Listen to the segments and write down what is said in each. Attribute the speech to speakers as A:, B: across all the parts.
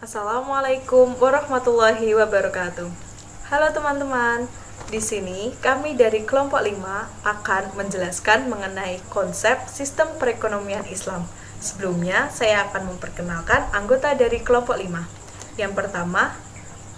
A: Assalamualaikum warahmatullahi wabarakatuh. Halo teman-teman, di sini kami dari kelompok 5 akan menjelaskan mengenai konsep sistem perekonomian Islam. Sebelumnya, saya akan memperkenalkan anggota dari kelompok 5. Yang pertama,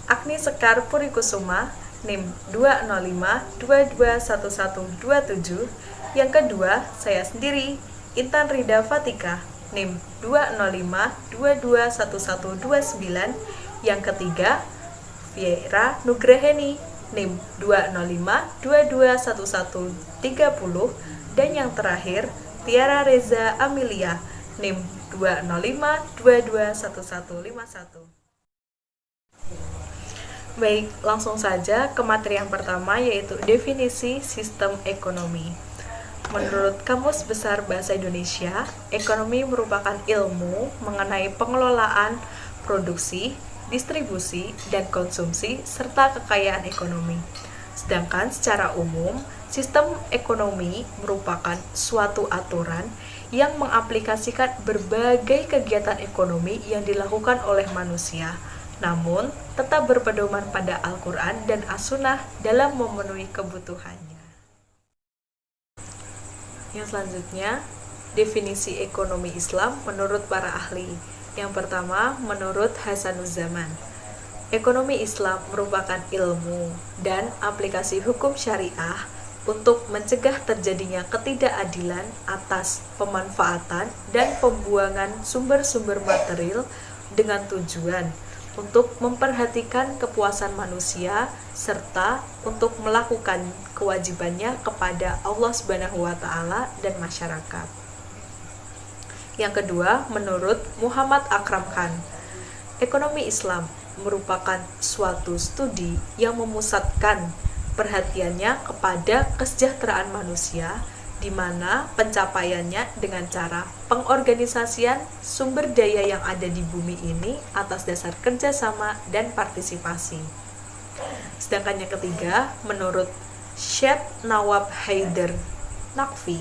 A: Agni Sekar Purikusuma, NIM 205221127. Yang kedua, saya sendiri, Intan Rida Fatika, NIM 205221129. Yang ketiga, Viera Nugraheni, NIM 205221130. Dan yang terakhir, Tiara Reza Amelia, NIM 205221151. Baik, langsung saja ke materi yang pertama, yaitu definisi sistem ekonomi. Menurut Kamus Besar Bahasa Indonesia, ekonomi merupakan ilmu mengenai pengelolaan produksi, distribusi, dan konsumsi, serta kekayaan ekonomi. Sedangkan secara umum, sistem ekonomi merupakan suatu aturan yang mengaplikasikan berbagai kegiatan ekonomi yang dilakukan oleh manusia, namun tetap berpedoman pada Al-Quran dan As-Sunnah dalam memenuhi kebutuhannya. Yang selanjutnya, definisi ekonomi Islam menurut para ahli. Yang pertama, menurut Hasanuzzaman, ekonomi Islam merupakan ilmu dan aplikasi hukum syariah untuk mencegah terjadinya ketidakadilan atas pemanfaatan dan pembuangan sumber-sumber material dengan tujuan untuk memperhatikan kepuasan manusia serta untuk melakukan kewajibannya kepada Allah Subhanahu wa taala dan masyarakat. Yang kedua, menurut Muhammad Akram Khan, ekonomi Islam merupakan suatu studi yang memusatkan perhatiannya kepada kesejahteraan manusia, di mana pencapaiannya dengan cara pengorganisasian sumber daya yang ada di bumi ini atas dasar kerjasama dan partisipasi. Sedangkan yang ketiga, menurut Syed Nawab Haidar Naqvi,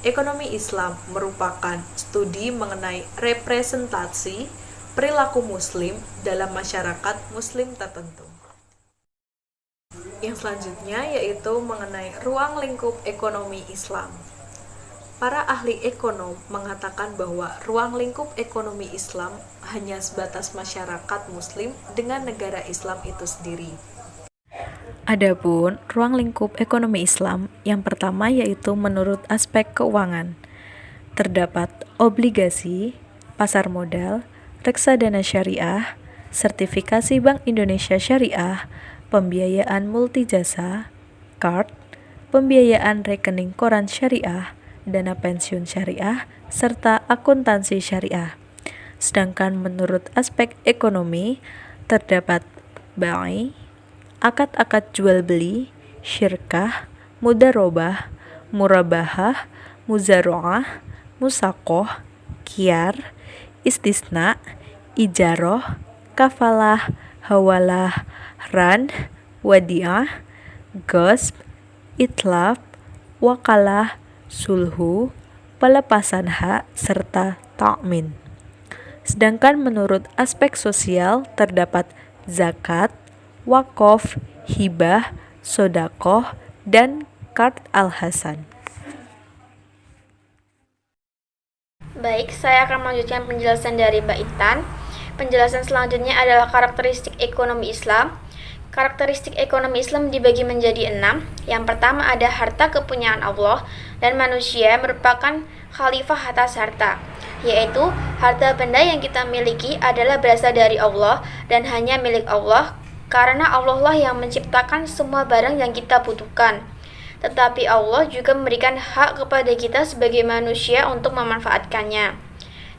A: ekonomi Islam merupakan studi mengenai representasi perilaku muslim dalam masyarakat muslim tertentu. Yang selanjutnya yaitu mengenai ruang lingkup ekonomi Islam. Para ahli ekonom mengatakan bahwa ruang lingkup ekonomi Islam hanya sebatas masyarakat muslim dengan negara Islam itu sendiri. Adapun ruang lingkup ekonomi Islam yang pertama yaitu menurut aspek keuangan. Terdapat obligasi, pasar modal, reksadana syariah, sertifikasi Bank Indonesia Syariah, pembiayaan multijasa, card, pembiayaan rekening koran syariah, dana pensiun syariah, serta akuntansi syariah. Sedangkan menurut aspek ekonomi, terdapat bai, akad-akad jual beli, syirkah, mudarobah, murabahah, muzaroah, musakoh, kiar, istisna, ijaroh, kafalah, hawalah, ran, wadiah, ghasb, itlaf, wakalah, sulhu, pelepasan hak, serta ta'min. Sedangkan menurut aspek sosial terdapat zakat, wakaf, hibah, sodakoh, dan qard al-hasan.
B: Baik, saya akan melanjutkan penjelasan dari Mbak Intan. Penjelasan selanjutnya adalah karakteristik ekonomi Islam. Karakteristik ekonomi Islam dibagi menjadi 6. Yang pertama ada harta kepunyaan Allah dan manusia merupakan khalifah atas harta, yaitu harta benda yang kita miliki adalah berasal dari Allah dan hanya milik Allah karena Allah lah yang menciptakan semua barang yang kita butuhkan. Tetapi Allah juga memberikan hak kepada kita sebagai manusia untuk memanfaatkannya.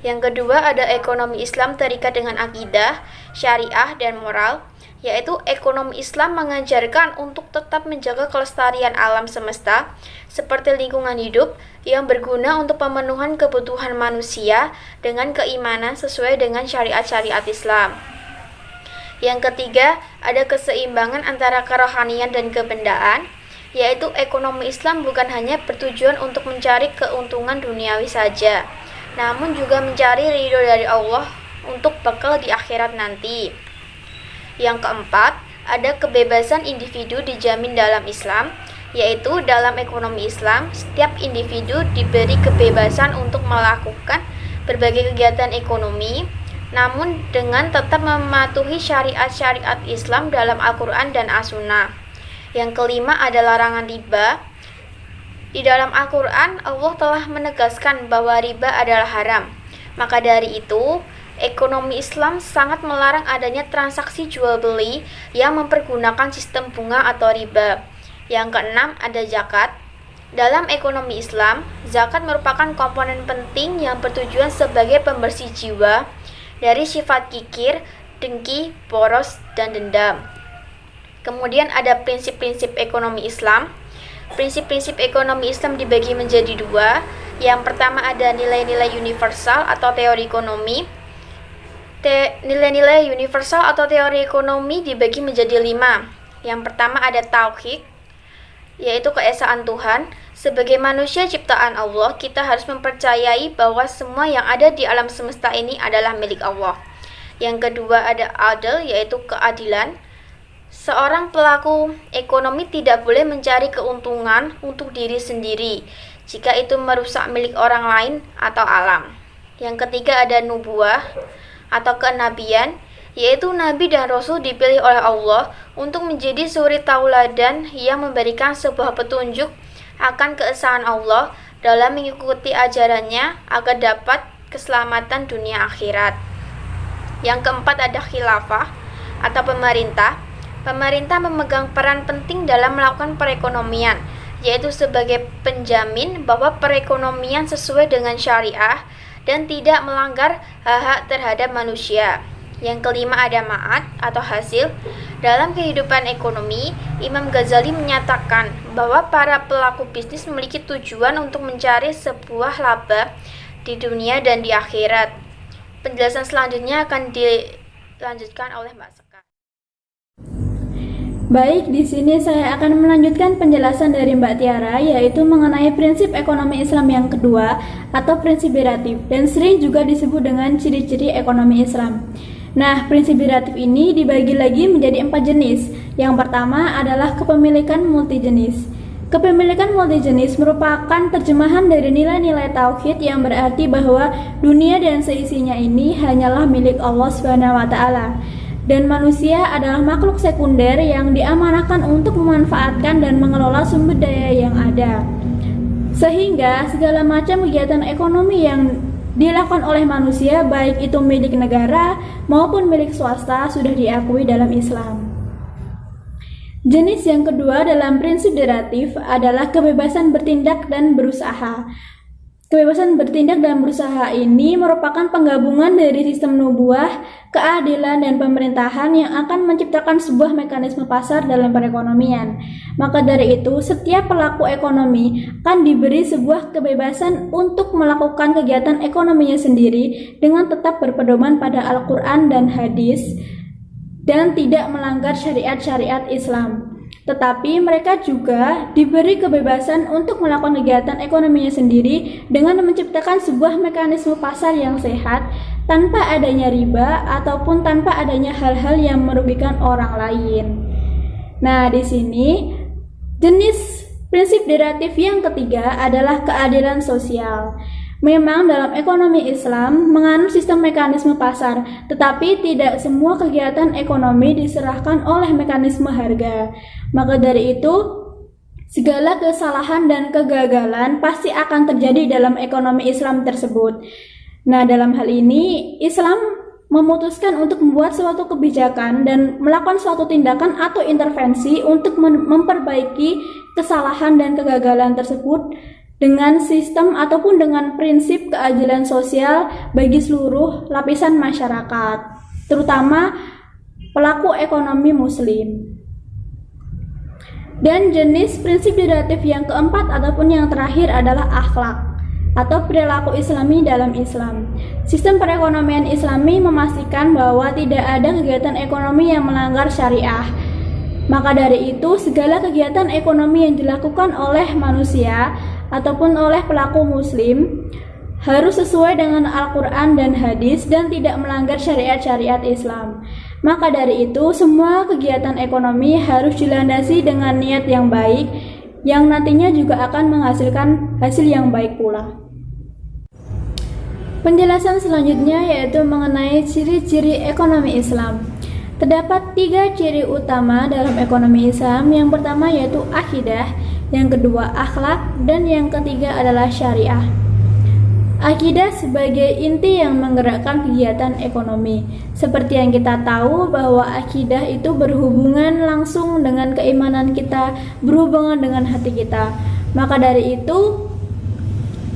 B: Yang kedua ada ekonomi Islam terikat dengan akidah, syariah, dan moral, yaitu ekonomi Islam mengajarkan untuk tetap menjaga kelestarian alam semesta seperti lingkungan hidup yang berguna untuk pemenuhan kebutuhan manusia dengan keimanan sesuai dengan syariat-syariat Islam. Yang ketiga, ada keseimbangan antara kerohanian dan kebendaan, yaitu ekonomi Islam bukan hanya bertujuan untuk mencari keuntungan duniawi saja, namun juga mencari ridho dari Allah untuk bekal di akhirat nanti. Yang keempat, ada kebebasan individu dijamin dalam Islam, yaitu dalam ekonomi Islam, setiap individu diberi kebebasan untuk melakukan berbagai kegiatan ekonomi, namun dengan tetap mematuhi syariat-syariat Islam dalam Al-Quran dan As-Sunnah. Yang kelima ada larangan riba. Di dalam Al-Quran, Allah telah menegaskan bahwa riba adalah haram. Maka dari itu, ekonomi Islam sangat melarang adanya transaksi jual-beli yang mempergunakan sistem bunga atau riba. Yang keenam ada zakat. Dalam ekonomi Islam, zakat merupakan komponen penting yang bertujuan sebagai pembersih jiwa dari sifat kikir, dengki, boros, dan dendam. Kemudian ada prinsip-prinsip ekonomi Islam. Prinsip-prinsip ekonomi Islam dibagi menjadi dua. Yang pertama ada nilai-nilai universal atau teori ekonomi. Nilai-nilai universal atau teori ekonomi dibagi menjadi 5. Yang pertama ada tauhid, yaitu keesaan Tuhan. Sebagai manusia ciptaan Allah, kita harus mempercayai bahwa semua yang ada di alam semesta ini adalah milik Allah. Yang kedua ada adil, yaitu keadilan. Seorang pelaku ekonomi tidak boleh mencari keuntungan untuk diri sendiri jika itu merusak milik orang lain atau alam. Yang ketiga ada nubuwah atau kenabian, yaitu nabi dan rasul dipilih oleh Allah untuk menjadi suri tauladan yang memberikan sebuah petunjuk akan keesaan Allah dalam mengikuti ajarannya agar dapat keselamatan dunia akhirat. Yang keempat ada khilafah atau pemerintah. Pemerintah memegang peran penting dalam melakukan perekonomian, yaitu sebagai penjamin bahwa perekonomian sesuai dengan syariah dan tidak melanggar hak-hak terhadap manusia. Yang kelima ada ma'ad atau hasil. Dalam kehidupan ekonomi, Imam Ghazali menyatakan bahwa para pelaku bisnis memiliki tujuan untuk mencari sebuah laba di dunia dan di akhirat. Penjelasan selanjutnya akan dilanjutkan oleh Mbak Sekar.
C: Baik, di sini saya akan melanjutkan penjelasan dari Mbak Tiara, yaitu mengenai prinsip ekonomi Islam yang kedua atau prinsip beratif, dan sering juga disebut dengan ciri-ciri ekonomi Islam. Nah, prinsip beratif ini dibagi lagi menjadi 4 jenis. Yang pertama adalah kepemilikan multijenis. Kepemilikan multijenis merupakan terjemahan dari nilai-nilai tauhid yang berarti bahwa dunia dan seisinya ini hanyalah milik Allah SWT. Dan manusia adalah makhluk sekunder yang diamanahkan untuk memanfaatkan dan mengelola sumber daya yang ada. Sehingga segala macam kegiatan ekonomi yang dilakukan oleh manusia, baik itu milik negara maupun milik swasta, sudah diakui dalam Islam. Jenis yang kedua dalam prinsip deratif adalah kebebasan bertindak dan berusaha. Kebebasan bertindak dan berusaha ini merupakan penggabungan dari sistem nubuah, keadilan, dan pemerintahan yang akan menciptakan sebuah mekanisme pasar dalam perekonomian. Maka dari itu, setiap pelaku ekonomi akan diberi sebuah kebebasan untuk melakukan kegiatan ekonominya sendiri dengan tetap berpedoman pada Al-Quran dan hadis dan tidak melanggar syariat-syariat Islam. Tetapi mereka juga diberi kebebasan untuk melakukan kegiatan ekonominya sendiri dengan menciptakan sebuah mekanisme pasar yang sehat tanpa adanya riba ataupun tanpa adanya hal-hal yang merugikan orang lain. Nah, di sini jenis prinsip deratif yang ketiga adalah keadilan sosial. Memang dalam ekonomi Islam menganut sistem mekanisme pasar, tetapi tidak semua kegiatan ekonomi diserahkan oleh mekanisme harga. Maka dari itu, segala kesalahan dan kegagalan pasti akan terjadi dalam ekonomi Islam tersebut. Nah, dalam hal ini, Islam memutuskan untuk membuat suatu kebijakan dan melakukan suatu tindakan atau intervensi untuk memperbaiki kesalahan dan kegagalan tersebut dengan sistem ataupun dengan prinsip keadilan sosial bagi seluruh lapisan masyarakat, terutama pelaku ekonomi muslim. Dan jenis prinsip deratif yang keempat ataupun yang terakhir adalah akhlak atau perilaku Islami dalam Islam. Sistem perekonomian Islami memastikan bahwa tidak ada kegiatan ekonomi yang melanggar syariah. Maka dari itu, segala kegiatan ekonomi yang dilakukan oleh manusia ataupun oleh pelaku muslim harus sesuai dengan Al-Quran dan hadis dan tidak melanggar syariat-syariat Islam. Maka dari itu, semua kegiatan ekonomi harus dilandasi dengan niat yang baik, yang nantinya juga akan menghasilkan hasil yang baik pula. Penjelasan selanjutnya yaitu mengenai ciri-ciri ekonomi Islam. Terdapat 3 ciri utama dalam ekonomi Islam. Yang pertama yaitu akidah, yang kedua akhlak, dan yang ketiga adalah syariah. Akidah sebagai inti yang menggerakkan kegiatan ekonomi. Seperti yang kita tahu bahwa akidah itu berhubungan langsung dengan keimanan kita, berhubungan dengan hati kita. Maka dari itu,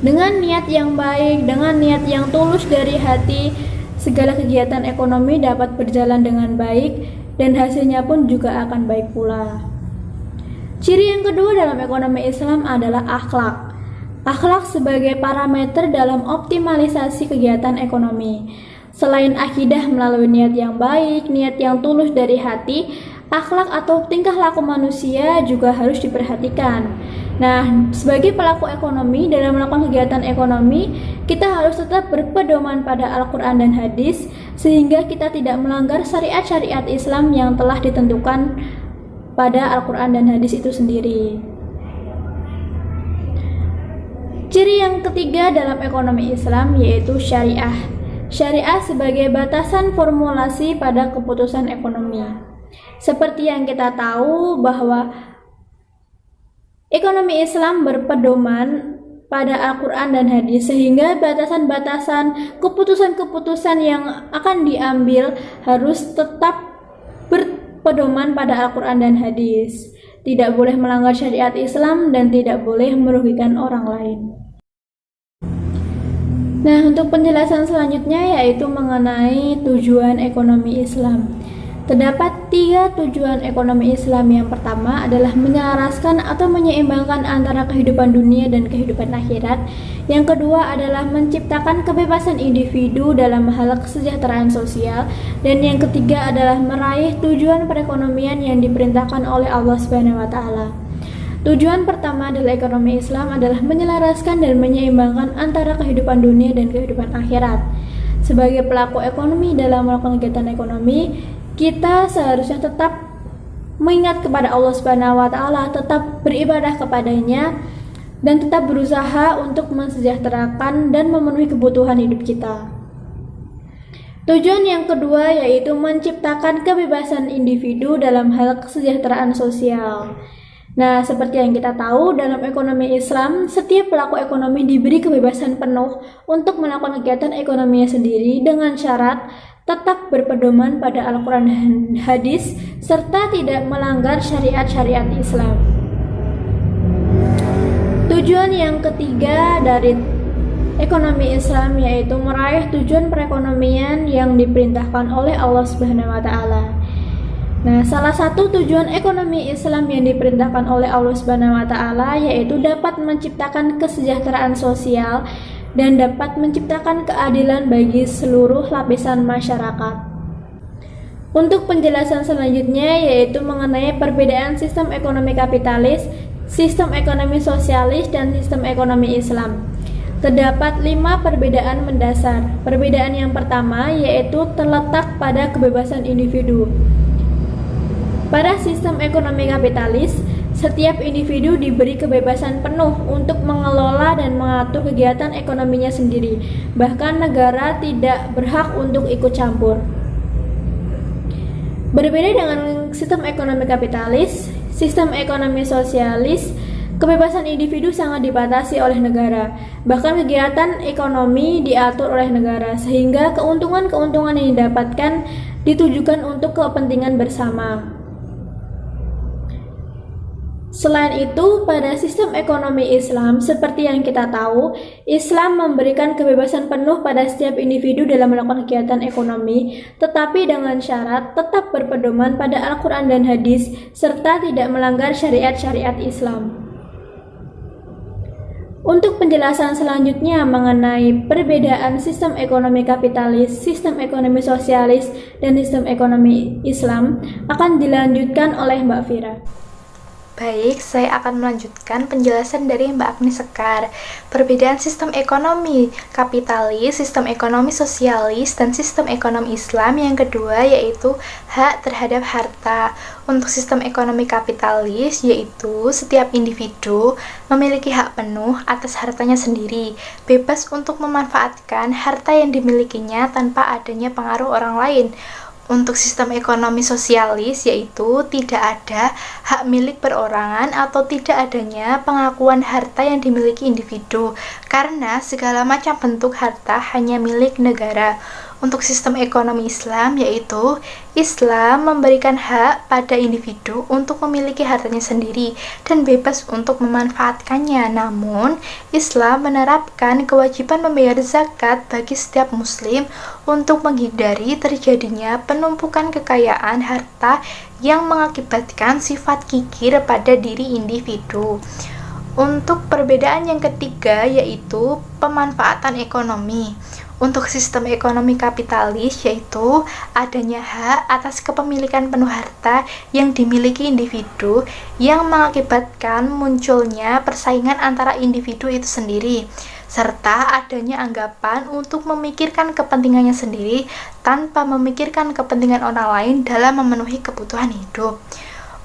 C: dengan niat yang baik, dengan niat yang tulus dari hati, segala kegiatan ekonomi dapat berjalan dengan baik dan hasilnya pun juga akan baik pula. Ciri yang kedua dalam ekonomi Islam adalah akhlak. Akhlak sebagai parameter dalam optimalisasi kegiatan ekonomi. Selain akidah melalui niat yang baik, niat yang tulus dari hati, akhlak atau tingkah laku manusia juga harus diperhatikan. Nah, sebagai pelaku ekonomi dalam melakukan kegiatan ekonomi, kita harus tetap berpedoman pada Al-Quran dan hadis, sehingga kita tidak melanggar syariat-syariat Islam yang telah ditentukan pada Al-Quran dan hadis itu sendiri. Ciri yang ketiga dalam ekonomi Islam yaitu syariah. Syariah sebagai batasan formulasi pada keputusan ekonomi. Seperti yang kita tahu bahwa ekonomi Islam berpedoman pada Al-Quran dan hadis, sehingga batasan-batasan keputusan-keputusan yang akan diambil harus tetap berpedoman pada Al-Quran dan hadis. Tidak boleh melanggar syariat Islam dan tidak boleh merugikan orang lain. Nah, untuk penjelasan selanjutnya yaitu mengenai tujuan ekonomi Islam. Terdapat 3 tujuan ekonomi Islam. Yang pertama adalah menyelaraskan atau menyeimbangkan antara kehidupan dunia dan kehidupan akhirat. Yang kedua adalah menciptakan kebebasan individu dalam hal kesejahteraan sosial. Dan yang ketiga adalah meraih tujuan perekonomian yang diperintahkan oleh Allah SWT. Tujuan pertama adalah ekonomi Islam adalah menyelaraskan dan menyeimbangkan antara kehidupan dunia dan kehidupan akhirat. Sebagai pelaku ekonomi dalam melakukan kegiatan ekonomi, kita seharusnya tetap mengingat kepada Allah SWT, tetap beribadah kepadanya, dan tetap berusaha untuk mensejahterakan dan memenuhi kebutuhan hidup kita. Tujuan yang kedua yaitu menciptakan kebebasan individu dalam hal kesejahteraan sosial. Nah, seperti yang kita tahu, dalam ekonomi Islam, setiap pelaku ekonomi diberi kebebasan penuh untuk melakukan kegiatan ekonominya sendiri dengan syarat tetap berpedoman pada Al-Quran dan hadis, serta tidak melanggar syariat-syariat Islam. Tujuan yang ketiga dari ekonomi Islam yaitu meraih tujuan perekonomian yang diperintahkan oleh Allah SWT. Nah, salah satu tujuan ekonomi Islam yang diperintahkan oleh Allah SWT yaitu dapat menciptakan kesejahteraan sosial dan dapat menciptakan keadilan bagi seluruh lapisan masyarakat. Untuk penjelasan selanjutnya yaitu mengenai perbedaan sistem ekonomi kapitalis, sistem ekonomi sosialis, dan sistem ekonomi Islam. Terdapat 5 perbedaan mendasar. Perbedaan yang pertama yaitu terletak pada kebebasan individu. Pada sistem ekonomi kapitalis, setiap individu diberi kebebasan penuh untuk mengelola dan mengatur kegiatan ekonominya sendiri. Bahkan negara tidak berhak untuk ikut campur. Berbeda dengan sistem ekonomi kapitalis, sistem ekonomi sosialis, kebebasan individu sangat dibatasi oleh negara. Bahkan kegiatan ekonomi diatur oleh negara, sehingga keuntungan-keuntungan yang didapatkan ditujukan untuk kepentingan bersama. Selain itu, pada sistem ekonomi Islam, seperti yang kita tahu, Islam memberikan kebebasan penuh pada setiap individu dalam melakukan kegiatan ekonomi, tetapi dengan syarat tetap berpedoman pada Al-Quran dan hadis, serta tidak melanggar syariat-syariat Islam. Untuk penjelasan selanjutnya mengenai perbedaan sistem ekonomi kapitalis, sistem ekonomi sosialis, dan sistem ekonomi Islam akan dilanjutkan oleh Mbak Fira.
D: Baik, saya akan melanjutkan penjelasan dari Mbak Agni Sekar. Perbedaan sistem ekonomi kapitalis, sistem ekonomi sosialis, dan sistem ekonomi Islam yang kedua yaitu hak terhadap harta. Untuk sistem ekonomi kapitalis yaitu setiap individu memiliki hak penuh atas hartanya sendiri, bebas untuk memanfaatkan harta yang dimilikinya tanpa adanya pengaruh orang lain. Untuk sistem ekonomi sosialis yaitu tidak ada hak milik perorangan atau tidak adanya pengakuan harta yang dimiliki individu karena segala macam bentuk harta hanya milik negara. Untuk sistem ekonomi Islam yaitu Islam memberikan hak pada individu untuk memiliki hartanya sendiri dan bebas untuk memanfaatkannya. Namun, Islam menerapkan kewajiban membayar zakat bagi setiap muslim untuk menghindari terjadinya penumpukan kekayaan harta yang mengakibatkan sifat kikir pada diri individu. Untuk perbedaan yang ketiga yaitu pemanfaatan ekonomi. Untuk sistem ekonomi kapitalis yaitu adanya hak atas kepemilikan penuh harta yang dimiliki individu yang mengakibatkan munculnya persaingan antara individu itu sendiri serta adanya anggapan untuk memikirkan kepentingannya sendiri tanpa memikirkan kepentingan orang lain dalam memenuhi kebutuhan hidup.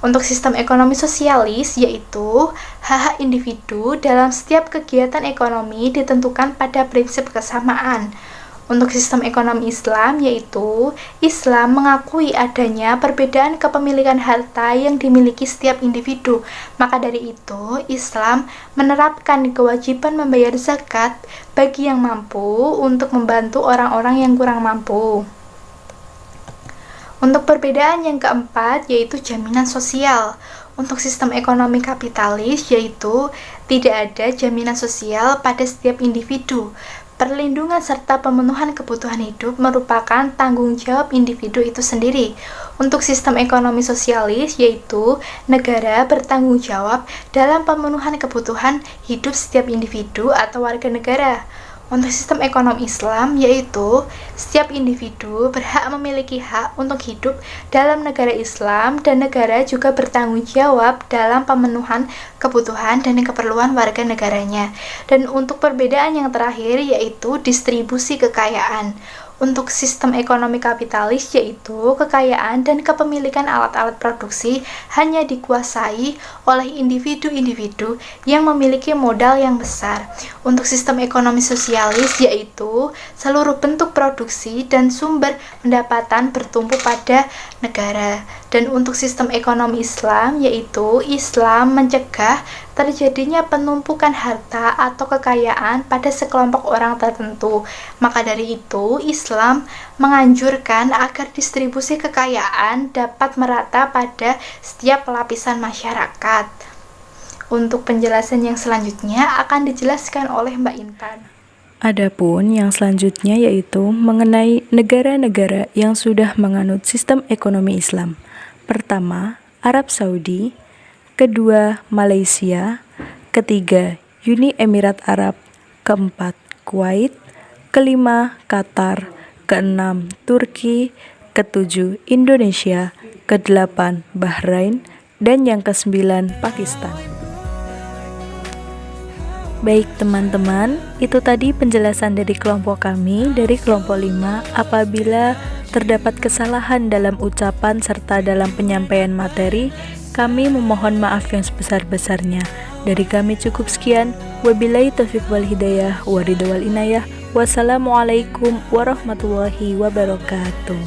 D: Untuk sistem ekonomi sosialis yaitu hak individu dalam setiap kegiatan ekonomi ditentukan pada prinsip kesamaan. Untuk sistem ekonomi Islam yaitu Islam mengakui adanya perbedaan kepemilikan harta yang dimiliki setiap individu. Maka dari itu Islam menerapkan kewajiban membayar zakat bagi yang mampu untuk membantu orang-orang yang kurang mampu. Untuk perbedaan yang keempat yaitu jaminan sosial. Untuk sistem ekonomi kapitalis yaitu tidak ada jaminan sosial pada setiap individu. Perlindungan serta pemenuhan kebutuhan hidup merupakan tanggung jawab individu itu sendiri. Untuk sistem ekonomi sosialis yaitu negara bertanggung jawab dalam pemenuhan kebutuhan hidup setiap individu atau warga negara. Untuk sistem ekonomi Islam yaitu setiap individu berhak memiliki hak untuk hidup dalam negara Islam dan negara juga bertanggung jawab dalam pemenuhan kebutuhan dan keperluan warga negaranya. Dan untuk perbedaan yang terakhir yaitu distribusi kekayaan. Untuk sistem ekonomi kapitalis yaitu kekayaan dan kepemilikan alat-alat produksi hanya dikuasai oleh individu-individu yang memiliki modal yang besar. Untuk sistem ekonomi sosialis yaitu seluruh bentuk produksi dan sumber pendapatan bertumpu pada negara. Dan untuk sistem ekonomi Islam yaitu Islam mencegah terjadinya penumpukan harta atau kekayaan pada sekelompok orang tertentu. Maka dari itu Islam menganjurkan agar distribusi kekayaan dapat merata pada setiap lapisan masyarakat. Untuk penjelasan yang selanjutnya akan dijelaskan oleh Mbak Intan.
E: Adapun yang selanjutnya yaitu mengenai negara-negara yang sudah menganut sistem ekonomi Islam. Pertama, Arab Saudi, kedua, Malaysia, ketiga, Uni Emirat Arab, keempat, Kuwait, kelima, Qatar, keenam, Turki, ketujuh, Indonesia, kedelapan, Bahrain, dan yang kesembilan, Pakistan. Baik teman-teman, itu tadi penjelasan dari kelompok kami, dari kelompok 5. Apabila terdapat kesalahan dalam ucapan serta dalam penyampaian materi, kami memohon maaf yang sebesar-besarnya. Dari kami cukup sekian. Wabillahi taufiq wal hidayah, waridha wal inayah. Wassalamualaikum warahmatullahi wabarakatuh.